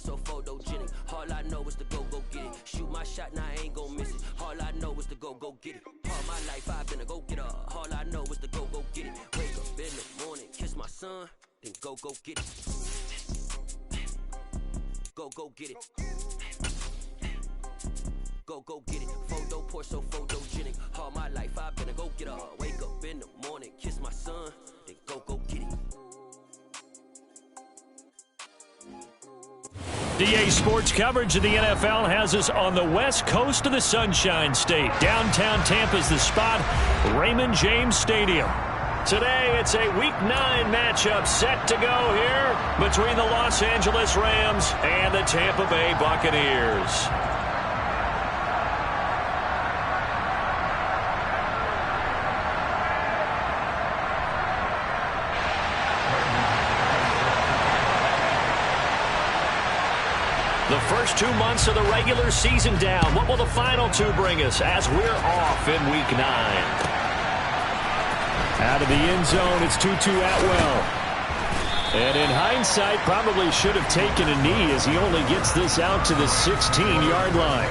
so photogenic. All I know is to go get it. Shoot my shot, now I ain't gon' miss it. All I know is to go get it. All my life I've been a go-getter. All I know is to go get it. Wake up in the morning, kiss my son, then go get it. Go get it. Go get it. Photo poor, so photogenic. All my life I've been a go-getter. Wake up in the morning, kiss my son, then go get it. DA Sports coverage of the NFL has us on the west coast of the Sunshine State. Downtown Tampa's the spot, Raymond James Stadium. Today, it's a Week 9 matchup set to go here between the Los Angeles Rams and the Tampa Bay Buccaneers. The first 2 months of the regular season down. What will the final two bring us as we're off in Week 9? Out of the end zone, it's Tutu Atwell. And in hindsight, probably should have taken a knee as he only gets this out to the 16-yard line.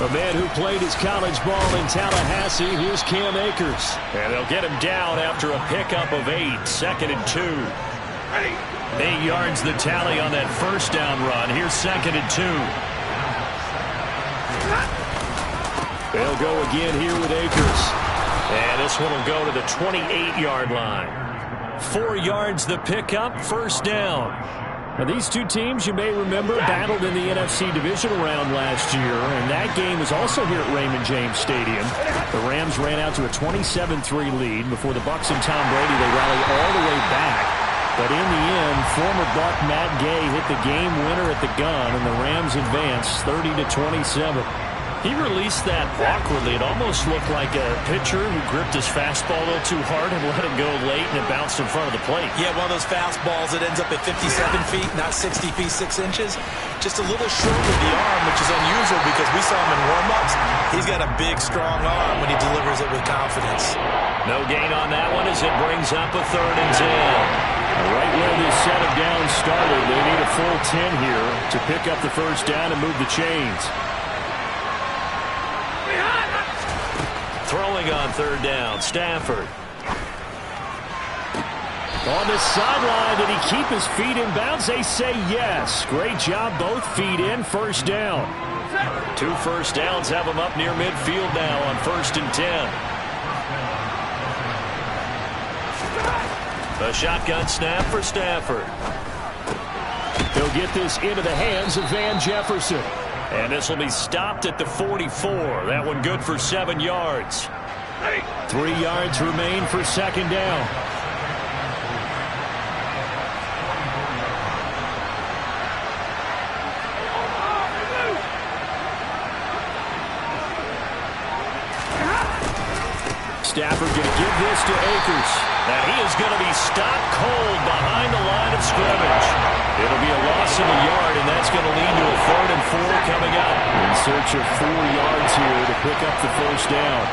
A man who played his college ball in Tallahassee, here's Cam Akers. And they'll get him down after a pickup of 8, 2nd and 2. 8 yards the tally on that first down run. Here's 2nd and 2. They'll go again here with Akers. And this one will go to the 28-yard line. 4 yards the pickup, first down. Now, these two teams, you may remember, battled in the NFC divisional round last year, and that game was also here at Raymond James Stadium. The Rams ran out to a 27-3 lead. Before the Bucs and Tom Brady, they rallied all the way back. But in the end, former Buck Matt Gay hit the game winner at the gun, and the Rams advanced 30-27. He released that awkwardly. It almost looked like a pitcher who gripped his fastball a little too hard and let it go late, and it bounced in front of the plate. Yeah, one of those fastballs that ends up at 57 feet, not 60 feet, 6 inches. Just a little short with the arm, which is unusual because we saw him in warm-ups. He's got a big, strong arm when he delivers it with confidence. No gain on that one as it brings up a 3rd and 10. Right where this set of downs started, they need a full 10 here to pick up the first down and move the chains. Throwing on 3rd down, Stafford. On the sideline, did he keep his feet in bounds? They say yes. Great job, both feet in, first down. 2 first downs have him up near midfield now on 1st and 10. A shotgun snap for Stafford. He'll get this into the hands of Van Jefferson. And this will be stopped at the 44. That one good for 7 yards. 3 yards remain for 2nd down. Stafford going to give this to Akers. And he is going to be stopped cold behind the line of scrimmage. It'll be a loss of a yard, and that's going to lead to a 3rd and 4 coming up. In search of 4 yards here to pick up the first down.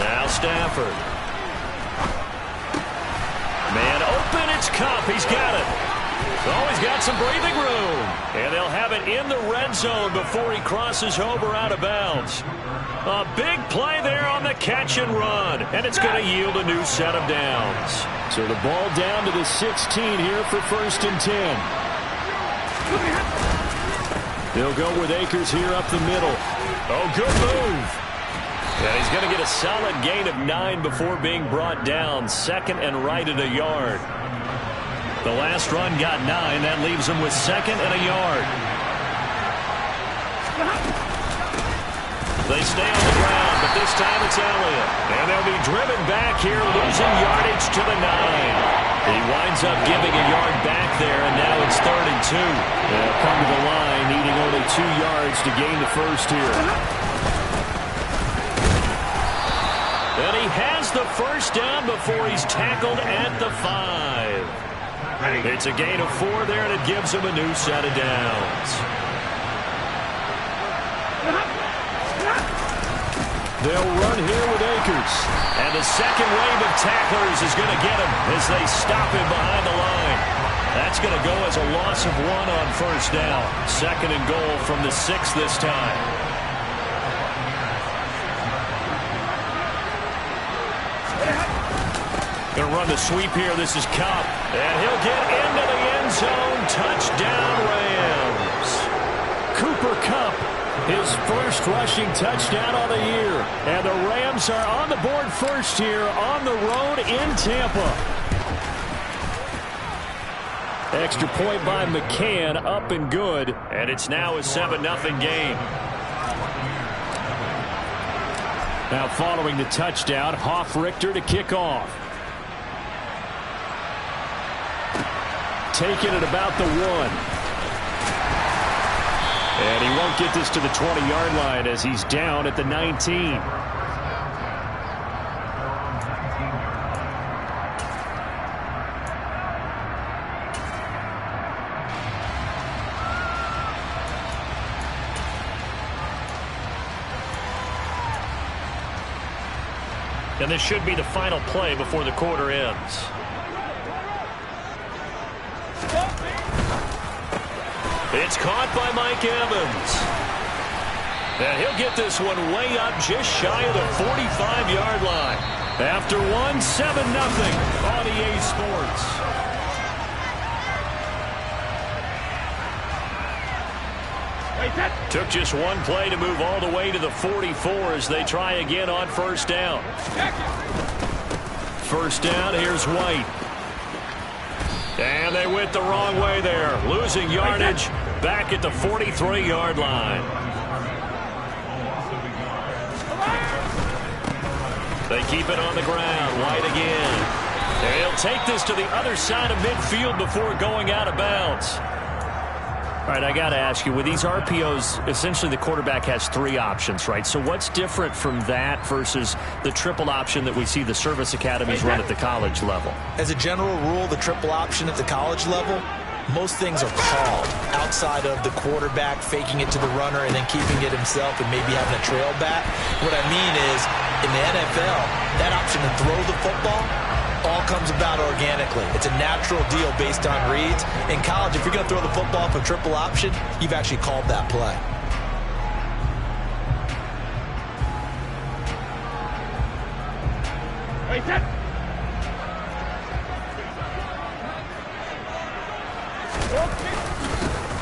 Now Stafford. Man open, it's Kupp. He's got it. Oh, he's got some breathing room. And they'll have it in the red zone before he crosses over out of bounds. A big play there on the catch and run. And it's going to yield a new set of downs. So the ball down to the 16 here for 1st and 10. They'll go with Akers here up the middle. Oh, good move. And he's going to get a solid gain of 9 before being brought down. 2nd and right at a yard. The last run got 9. That leaves him with 2nd and a yard. They stay on the ground, but this time it's Elliott. And they'll be driven back here, losing yardage to the 9. He winds up giving a yard back there, and now it's 3rd and 2. They'll come to the line, needing only 2 yards to gain the first here. And he has gains the first down before he's tackled at the 5. It's a gain of 4 there, and it gives him a new set of downs. They'll run here with Akers. And the second wave of tacklers is going to get him as they stop him behind the line. That's going to go as a loss of 1 on first down. 2nd and goal from the 6 this time. Going to run the sweep here. This is Kupp. And he'll get into the end zone. Touchdown, Rams. Cooper Kupp, his first rushing touchdown on the year. And the Rams are on the board first here on the road in Tampa. Extra point by McCann, up and good. And it's now a 7-0 game. Now following the touchdown, Hoff-Richter to kick off. Taking it about the 1. And he won't get this to the 20-yard line as he's down at the 19. And this should be the final play before the quarter ends. It's caught by Mike Evans. And he'll get this one way up just shy of the 45-yard line. After 1, 7-0 on EA Sports. Took just one play to move all the way to the 44 as they try again on first down. First down, here's White. And they went the wrong way there. Losing yardage back at the 43-yard line. They keep it on the ground. White again. And he'll take this to the other side of midfield before going out of bounds. All right, I got to ask you, with these RPOs, essentially the quarterback has 3 options, right? So what's different from that versus the triple option that we see the service academies run at the college level? As a general rule, the triple option at the college level, most things are called outside of the quarterback faking it to the runner and then keeping it himself and maybe having a trail back. What I mean is, in the NFL, that option to throw the football all comes about organically. It's a natural deal based on reads. In college, if you're going to throw the football for triple option, you've actually called that play.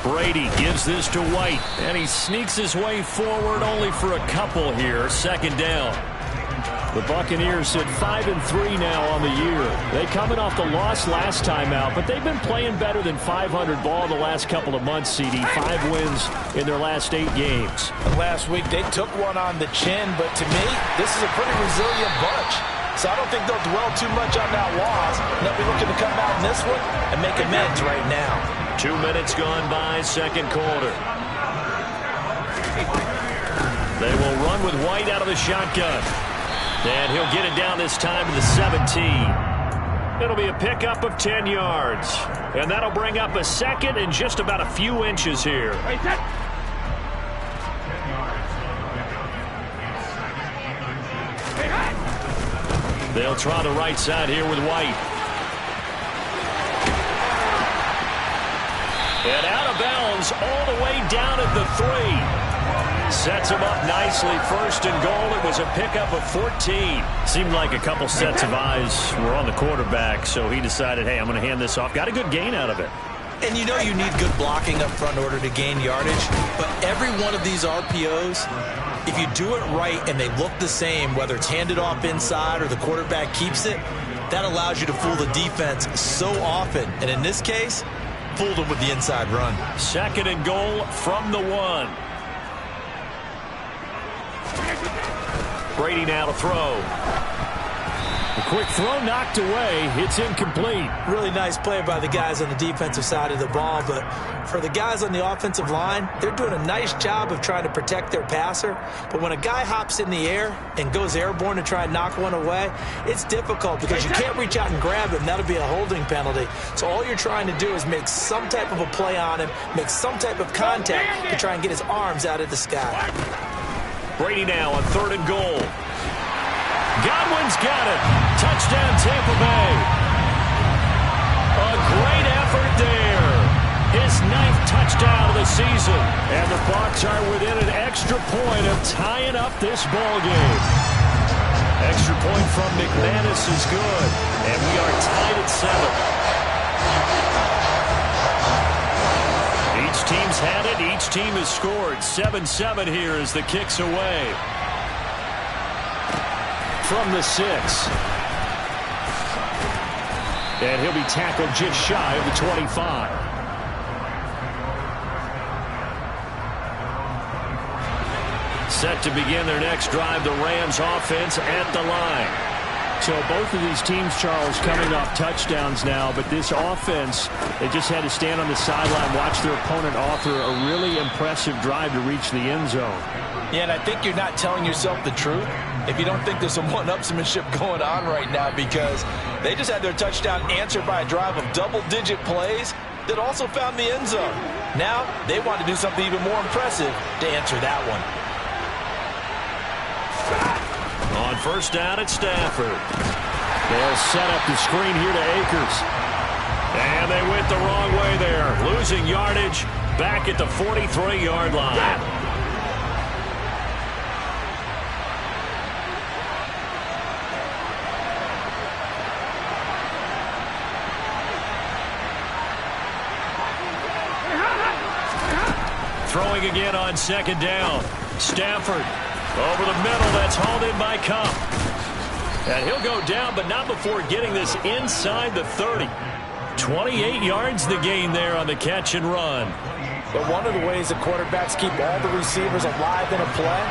Brady gives this to White, and he sneaks his way forward only for a couple here. 2nd down. The Buccaneers sit 5-3 now on the year. They coming off the loss last time out, but they've been playing better than 500 ball the last couple of months, CD. 5 wins in their last 8 games. Last week they took one on the chin, but to me, this is a pretty resilient bunch. So I don't think they'll dwell too much on that loss. They'll be looking to come out in this one and make amends right now. 2 minutes gone by, 2nd quarter. They will run with White out of the shotgun. And he'll get it down this time to the 17. It'll be a pickup of 10 yards. And that'll bring up a 2nd and just about a few inches here. They'll try the right side here with White. And out of bounds all the way down at the 3. Sets him up nicely. 1st and goal. It was a pickup of 14. Seemed like a couple sets of eyes were on the quarterback, so he decided, hey, I'm going to hand this off. Got a good gain out of it. And you know you need good blocking up front in order to gain yardage, but every one of these RPOs, if you do it right and they look the same, whether it's handed off inside or the quarterback keeps it, that allows you to fool the defense so often. And in this case, fooled them with the inside run. 2nd and goal from the 1. Brady now to throw. A quick throw knocked away. It's incomplete. Really nice play by the guys on the defensive side of the ball, but for the guys on the offensive line, they're doing a nice job of trying to protect their passer. But when a guy hops in the air and goes airborne to try and knock one away, it's difficult because you can't reach out and grab him. That'll be a holding penalty. So all you're trying to do is make some type of a play on him, make some type of contact to try and get his arms out of the sky. Brady now on 3rd and goal. Godwin's got it. Touchdown, Tampa Bay. A great effort there. His 9th touchdown of the season. And the Bucs are within an extra point of tying up this ball game. Extra point from McManus is good. And we are tied at 7. Each team's had it. Each team has scored. 7-7 here as the kick's away. From the 6. And he'll be tackled just shy of the 25. Set to begin their next drive, the Rams offense at the line. So both of these teams, Charles, coming off touchdowns now, but this offense, they just had to stand on the sideline, watch their opponent offer a really impressive drive to reach the end zone. Yeah, and I think you're not telling yourself the truth if you don't think there's some one-upsmanship going on right now, because they just had their touchdown answered by a drive of double-digit plays that also found the end zone. Now they want to do something even more impressive to answer that one. On 1st down at Stafford. They'll set up the screen here to Akers. And they went the wrong way there. Losing yardage back at the 43-yard line. Throwing again on 2nd down. Stafford over the middle. That's hauled in by Cup. And he'll go down, but not before getting this inside the 30. 28 yards the gain there on the catch and run. But one of the ways the quarterbacks keep all the receivers alive in a play,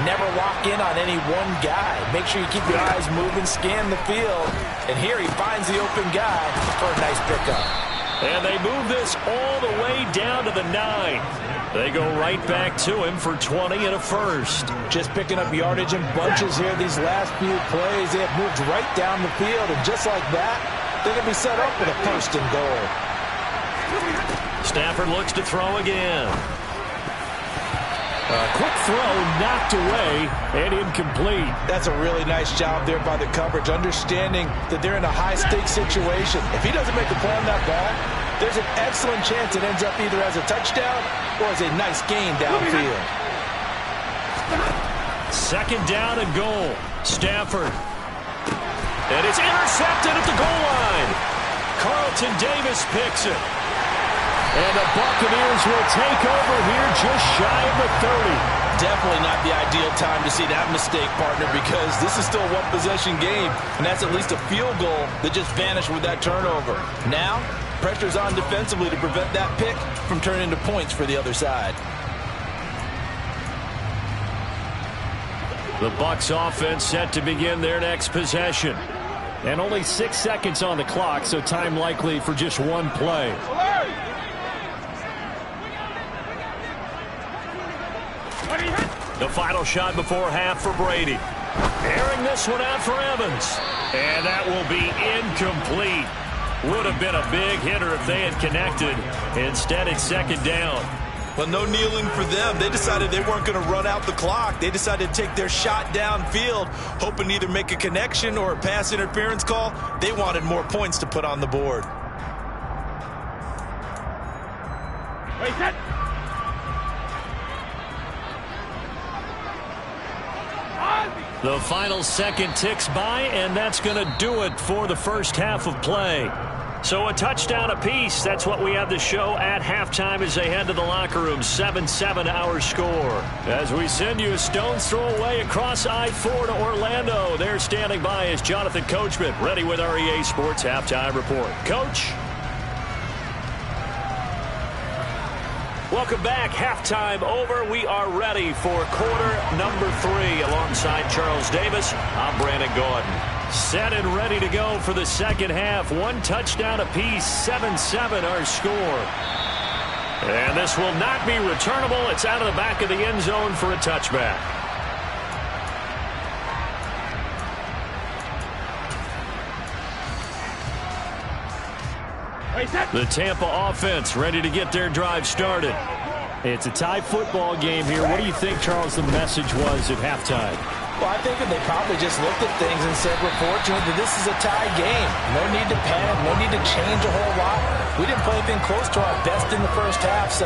never lock in on any one guy. Make sure you keep your eyes moving, scan the field. And here he finds the open guy for a nice pickup. And they move this all the way down to the 9. They go right back to him for 20 and a first. Just picking up yardage in bunches here these last few plays. They have moved right down the field, and just like that, they're going to be set up with a 1st and goal. Stafford looks to throw again. A quick throw knocked away and incomplete. That's a really nice job there by the coverage, understanding that they're in a high-stakes situation. If he doesn't make a play on that ball, there's an excellent chance it ends up either as a touchdown or as a nice gain downfield. 2nd down and goal. Stafford. And it's intercepted at the goal line. Carlton Davis picks it. And the Buccaneers will take over here just shy of the 30. Definitely not the ideal time to see that mistake, partner, because this is still a one-possession game, and that's at least a field goal that just vanished with that turnover. Now, pressure's on defensively to prevent that pick from turning into points for the other side. The Bucs offense set to begin their next possession. And only 6 seconds on the clock, so time likely for just one play. The final shot before half for Brady. Airing this one out for Evans. And that will be incomplete. Would have been a big hitter if they had connected. Instead, it's 2nd down. But no kneeling for them. They decided they weren't going to run out the clock. They decided to take their shot downfield, hoping to either make a connection or a pass interference call. They wanted more points to put on the board. Wait, set. The final second ticks by, and that's going to do it for the first half of play. So a touchdown apiece. That's what we have to show at halftime as they head to the locker room. 7-7 our score. As we send you a stone's throw away across I-4 to Orlando. There standing by is Jonathan Coachman, ready with our EA Sports Halftime Report. Coach. Welcome back. Halftime over. We are ready for quarter number 3. Alongside Charles Davis, I'm Brandon Gordon. Set and ready to go for the second half. One touchdown apiece, 7-7 our score. And this will not be returnable. It's out of the back of the end zone for a touchback. The Tampa offense ready to get their drive started. It's a tie football game here. What do you think, Charles, the message was at halftime? Well, I think that they probably just looked at things and said, we're fortunate that this is a tie game. No need to panic, no need to change a whole lot. We didn't play anything close to our best in the first half, so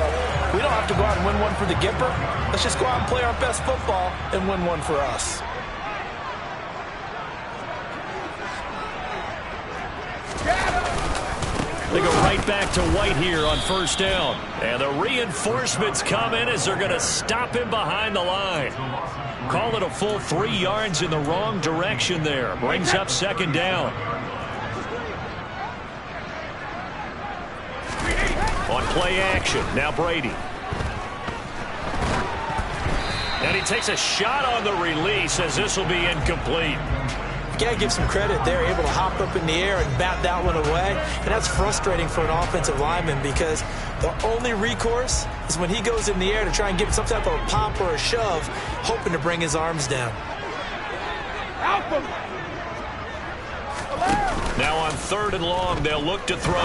we don't have to go out and win one for the Gipper. Let's just go out and play our best football and win one for us. They go right back to White here on first down. And the reinforcements come in as they're going to stop him behind the line. Call it a full 3 yards in the wrong direction there. Brings up second down. On play action, now Brady. And he takes a shot on the release as this will be incomplete. You got to give some credit. They're able to hop up in the air and bat that one away. And that's frustrating for an offensive lineman because the only recourse is when he goes in the air to try and give some type of a pop or a shove, hoping to bring his arms down. Now on 3rd and long, they'll look to throw.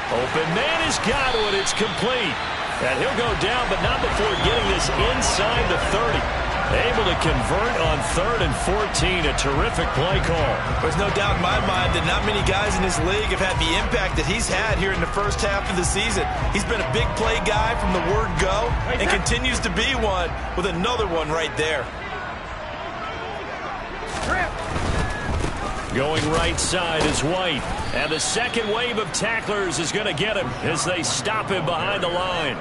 Open man has got it. It's complete. And he'll go down, but not before getting this inside the 30. Able to convert on 3rd and 14. A terrific play call. There's no doubt in my mind that not many guys in this league have had the impact that he's had here in the first half of the season. He's been a big play guy from the word go and continues to be one with another one right there. Going right side is White. And the second wave of tacklers is going to get him as they stop him behind the line.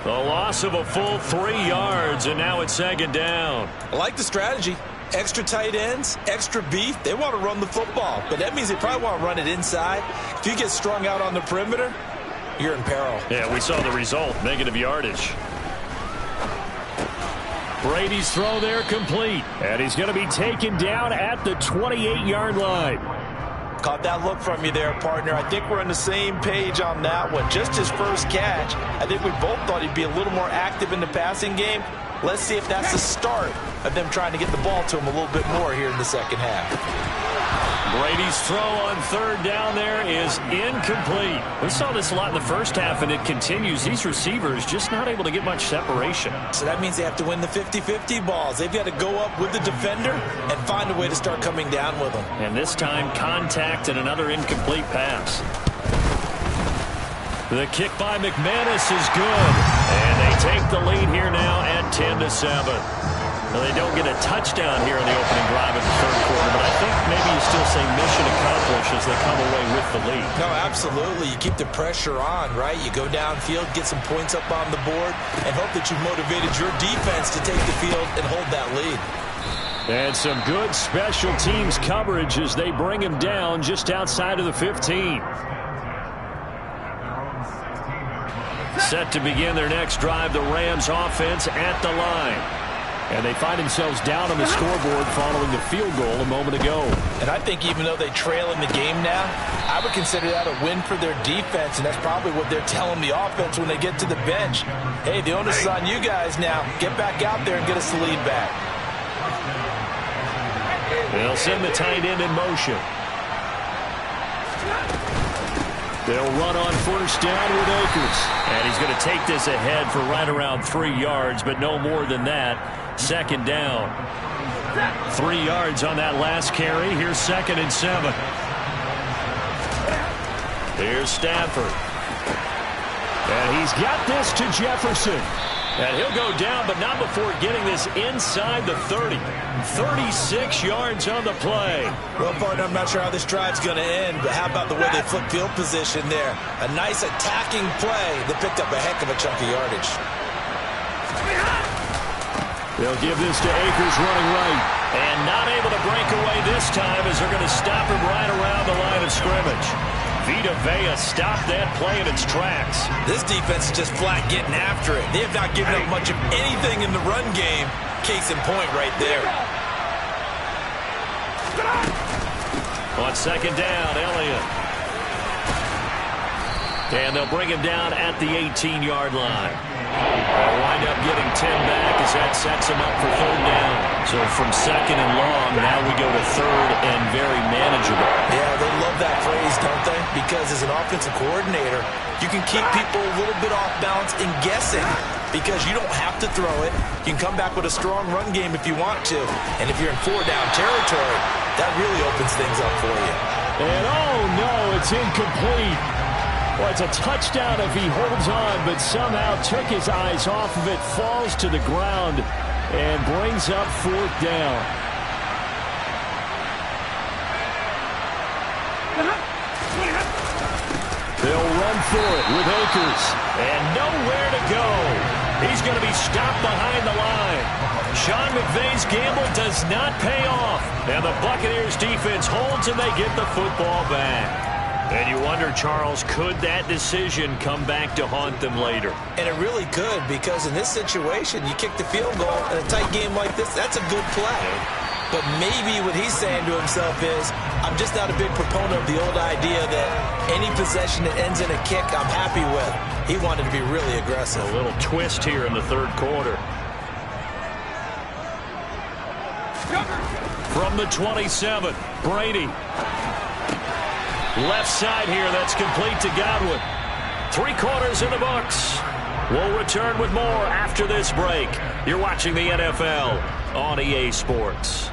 The loss of a full 3 yards, and now it's second down. I like the strategy. Extra tight ends, extra beef. They want to run the football, but that means they probably want to run it inside. If you get strung out on the perimeter, you're in peril. Yeah, we saw the result, negative yardage. Brady's throw there complete, and he's going to be taken down at the 28-yard line. Caught that look from you there, partner. I think we're on the same page on that one. Just his first catch. I think we both thought he'd be a little more active in the passing game. Let's see if that's the start of them trying to get the ball to him a little bit more here in the second half. Brady's throw on 3rd down there is incomplete. We saw this a lot in the first half, and it continues. These receivers just not able to get much separation. So that means they have to win the 50-50 balls. They've got to go up with the defender and find a way to start coming down with them. And this time, contact and another incomplete pass. The kick by McManus is good. And they take the lead here now at 10-7. Well, they don't get a touchdown here in the opening drive in the 3rd quarter, but I think maybe you still say mission accomplished as they come away with the lead. No, absolutely. You keep the pressure on, right? You go downfield, get some points up on the board, and hope that you've motivated your defense to take the field and hold that lead. And some good special teams coverage as they bring him down just outside of the 15. Set to begin their next drive, the Rams offense at the line. And they find themselves down on the scoreboard following the field goal a moment ago. And I think even though they trail in the game now, I would consider that a win for their defense, and that's probably what they're telling the offense when they get to the bench. Hey, the onus is on you guys now. Get back out there and get us the lead back. They'll send the tight end in motion. They'll run on first down with Akers. And he's going to take this ahead for right around 3 yards, but no more than that. Second down. 3 yards on that last carry. Here's 2nd and 7. Here's Stafford. And he's got this to Jefferson. And he'll go down, but not before getting this inside the 30. 36 yards on the play. Well, partner, I'm not sure how this drive's going to end, but how about the way they flip field position there? A nice attacking play that picked up a heck of a chunk of yardage. They'll give this to Akers running right. And not able to break away this time as they're going to stop him right around the line of scrimmage. Vita Vea stopped that play in its tracks. This defense is just flat getting after it. They have not given up much of anything in the run game. Case in point right there. On second down, Elliott. And they'll bring him down at the 18-yard line. They'll wind up getting 10 back as that sets him up for third down. So from second and long, now we go to third and very manageable. Yeah, they love that phrase, don't they? Because as an offensive coordinator, you can keep people a little bit off balance and guessing because you don't have to throw it. You can come back with a strong run game if you want to. And if you're in four-down territory, that really opens things up for you. And oh no, it's incomplete. Well, it's a touchdown if he holds on, but somehow took his eyes off of it, falls to the ground, and brings up fourth down. They'll run for it with Akers. And nowhere to go. He's going to be stopped behind the line. Sean McVay's gamble does not pay off. And the Buccaneers defense holds and they get the football back. And you wonder, Charles, could that decision come back to haunt them later? And it really could, because in this situation, you kick the field goal in a tight game like this, that's a good play. But maybe what he's saying to himself is, I'm just not a big proponent of the old idea that any possession that ends in a kick I'm happy with. He wanted to be really aggressive. A little twist here in the third quarter. From the 27, Brady. Left side here, that's complete to Godwin. 3 quarters in the books. We'll return with more after this break. You're watching the NFL on EA Sports.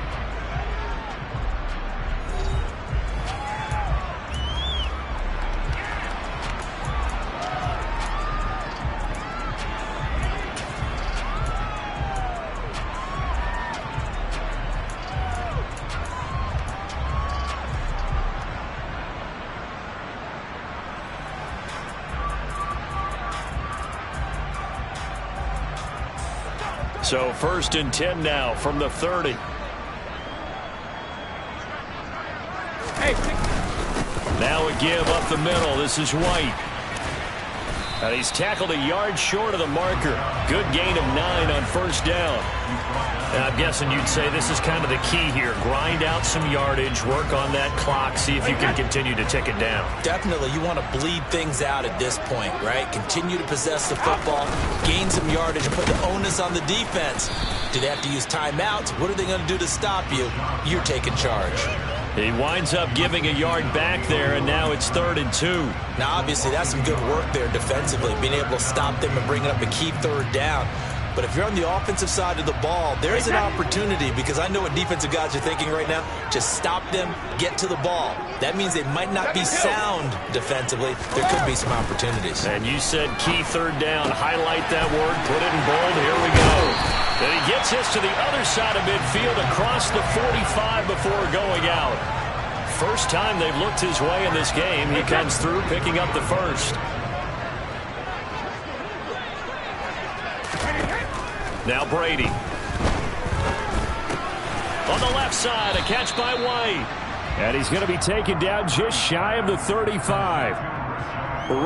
So 1st and 10 now from the 30. Now a give up the middle. This is White. And he's tackled a yard short of the marker. Good gain of 9 on 1st down. And I'm guessing you'd say this is kind of the key here. Grind out some yardage, work on that clock, see if you can continue to tick it down. Definitely, you want to bleed things out at this point, right? Continue to possess the football, gain some yardage, and put the onus on the defense. Do they have to use timeouts? What are they going to do to stop you? You're taking charge. He winds up giving a yard back there, and now it's 3rd and 2. Now, obviously, that's some good work there defensively, being able to stop them and bring up a key 3rd down. But if you're on the offensive side of the ball, there's an opportunity, because I know what defensive guys are thinking right now. Just stop them, get to the ball. That means they might not be sound defensively. There could be some opportunities. And you said key 3rd down. Highlight that word, put it in bold. Here we go. And he gets this to the other side of midfield across the 45 before going out. First time they've looked his way in this game. He comes through picking up the first. Now Brady. On the left side, a catch by White. And he's going to be taken down just shy of the 35.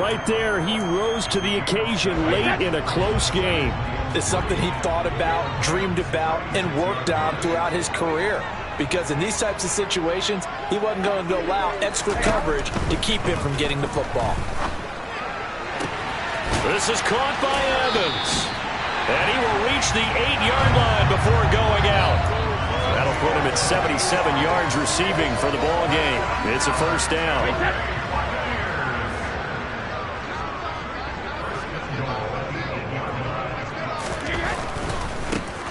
Right there, he rose to the occasion late in a close game. It's something he thought about, dreamed about, and worked on throughout his career. Because in these types of situations, he wasn't going to allow extra coverage to keep him from getting the football. This is caught by Evans. And he will reach the 8-yard line before going out. That'll put him at 77 yards receiving for the ball game. It's a 1st down.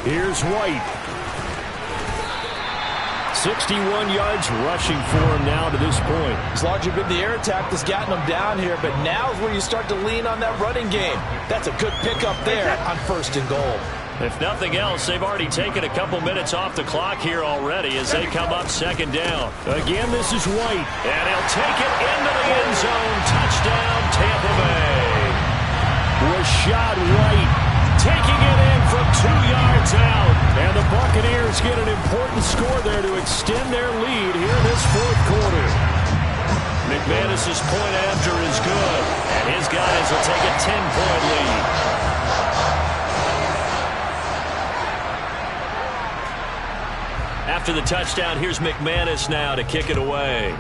Here's White. 61 yards rushing for him now to this point. It's largely been the air attack that's gotten him down here, but now is where you start to lean on that running game. That's a good pickup there on 1st and goal. If nothing else, they've already taken a couple minutes off the clock here already as they come up 2nd down. Again, this is White. And he'll take it into the end zone. Touchdown, Tampa Bay. Rashad White taking it in from 2 yards out. And the Buccaneers get an important score there to extend their lead here in this 4th quarter. McManus's point after is good. And his guys will take a 10-point lead. After the touchdown, here's McManus now to kick it away.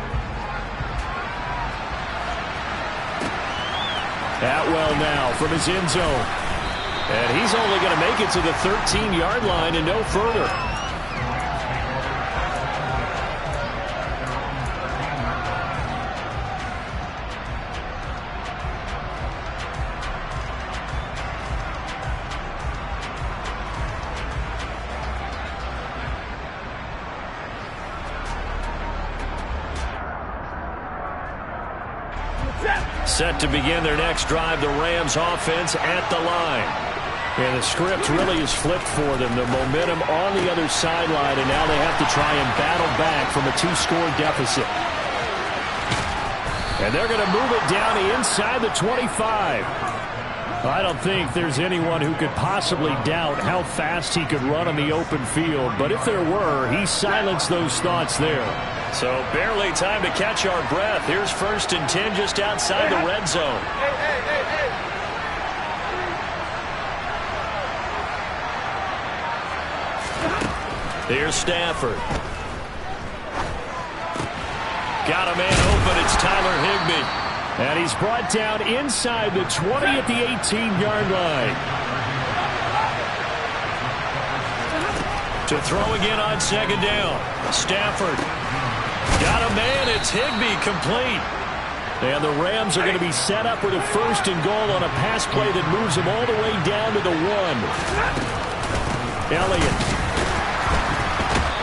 Atwell now from his end zone. And he's only going to make it to the 13-yard line and no further. Set to begin their next drive, the Rams offense at the line. And the script really is flipped for them. The momentum on the other sideline, and now they have to try and battle back from a 2-score deficit. And they're going to move it down inside the 25. I don't think there's anyone who could possibly doubt how fast he could run on the open field. But if there were, he silenced those thoughts there. So barely time to catch our breath. Here's 1st and 10 just outside the red zone. Here's Stafford. Got a man open. It's Tyler Higbee. And he's brought down inside the 20 at the 18-yard line. To throw again on 2nd down. Stafford. Got a man. It's Higbee, complete. And the Rams are going to be set up with a 1st and goal on a pass play that moves them all the way down to the 1. Elliott.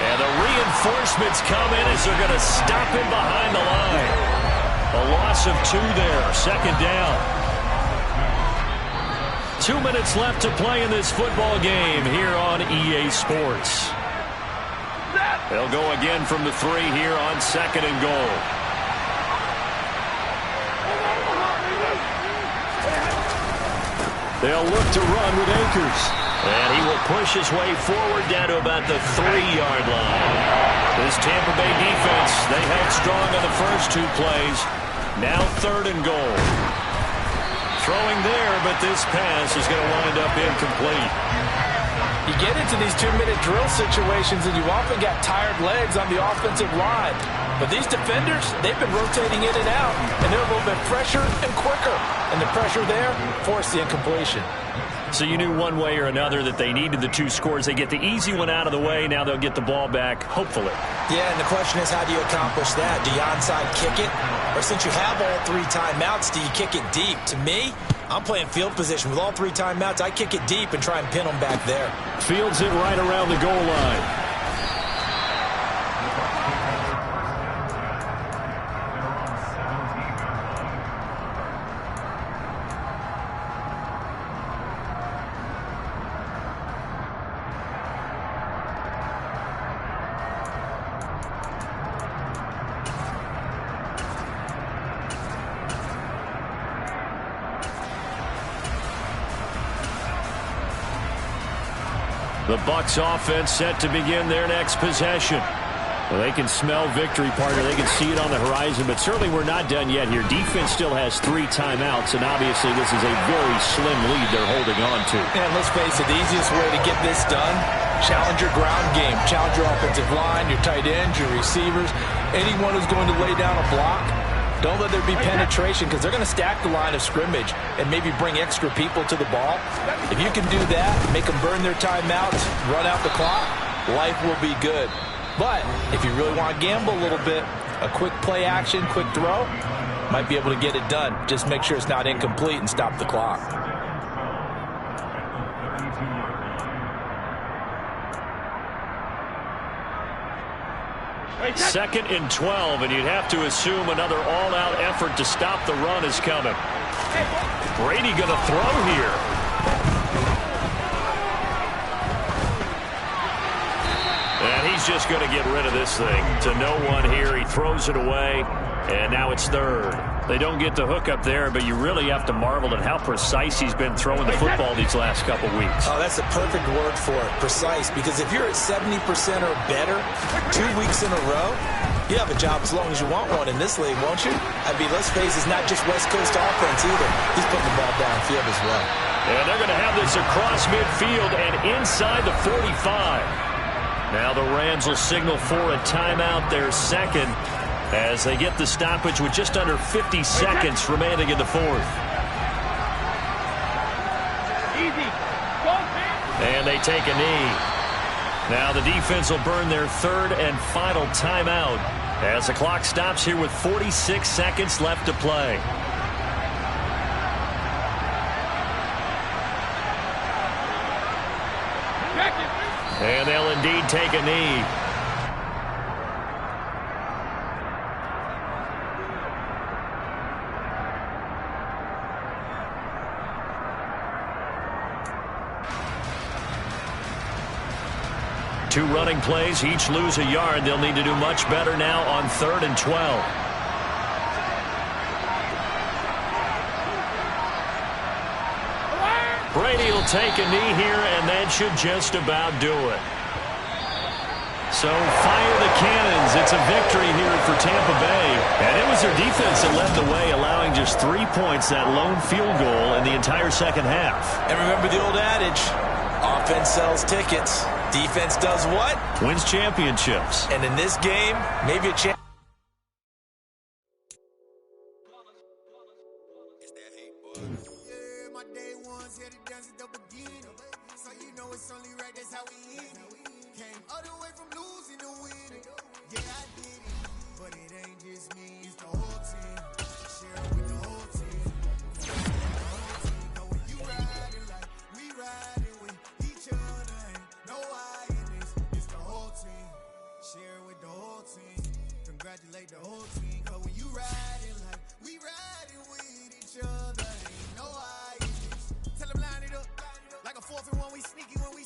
And the reinforcements come in as they're going to stop him behind the line. A loss of 2 there. 2nd down. 2 minutes left to play in this football game here on EA Sports. They'll go again from the 3 here on 2nd and goal. They'll look to run with Akers. And he will push his way forward down to about the 3-yard line. This Tampa Bay defense, they held strong on the first 2 plays. Now 3rd and goal. Throwing there, but this pass is going to wind up incomplete. You get into these 2-minute drill situations and you often got tired legs on the offensive line. But these defenders, they've been rotating in and out, and they're a little bit fresher and quicker. And the pressure there forced the incompletion. So you knew one way or another that they needed the 2 scores. They get the easy one out of the way. Now they'll get the ball back, hopefully. Yeah, and the question is, how do you accomplish that? Do you onside kick it? Or since you have all 3 timeouts, do you kick it deep? To me, I'm playing field position. With all 3 timeouts, I kick it deep and try and pin them back there. Fields it right around the goal line. The Bucs offense set to begin their next possession. Well, they can smell victory, partner. They can see it on the horizon, but certainly we're not done yet here. Defense still has 3 timeouts, and obviously this is a very slim lead they're holding on to. And let's face it, the easiest way to get this done, challenge your ground game. Challenge your offensive line, your tight ends, your receivers, anyone who's going to lay down a block. Don't let there be penetration because they're going to stack the line of scrimmage and maybe bring extra people to the ball. If you can do that, make them burn their timeouts, run out the clock, life will be good. But if you really want to gamble a little bit, a quick play action, quick throw, might be able to get it done. Just make sure it's not incomplete and stop the clock. Second and 12, and you'd have to assume another all-out effort to stop the run is coming. Brady going to throw here. And he's just going to get rid of this thing to no one here. He throws it away, and now it's 3rd. They don't get the hook up there, but you really have to marvel at how precise he's been throwing the football these last couple weeks. Oh, that's the perfect word for it, precise, because if you're at 70% or better 2 weeks in a row, you have a job as long as you want one in this league, won't you? I mean, let's face it, it's not just West Coast offense either. He's putting the ball downfield as well. And they're going to have this across midfield and inside the 45. Now the Rams will signal for a timeout, their second, as they get the stoppage with just under 50 seconds remaining in the fourth. Easy. And they take a knee. Now the defense will burn their third and final timeout as the clock stops here with 46 seconds left to play. And they'll indeed take a knee. Two running plays, each lose a yard. They'll need to do much better now on 3rd and 12. Brady will take a knee here, and that should just about do it. So fire the cannons. It's a victory here for Tampa Bay. And it was their defense that led the way, allowing just 3 points, that lone field goal in the entire second half. And remember the old adage, offense sells tickets. Defense does what? Wins championships. And in this game, maybe a champion. Congratulate the whole team, cause when you riding like we riding with each other, ain't no hiding. Tell them line it up like a 4th and 1, we sneaky when we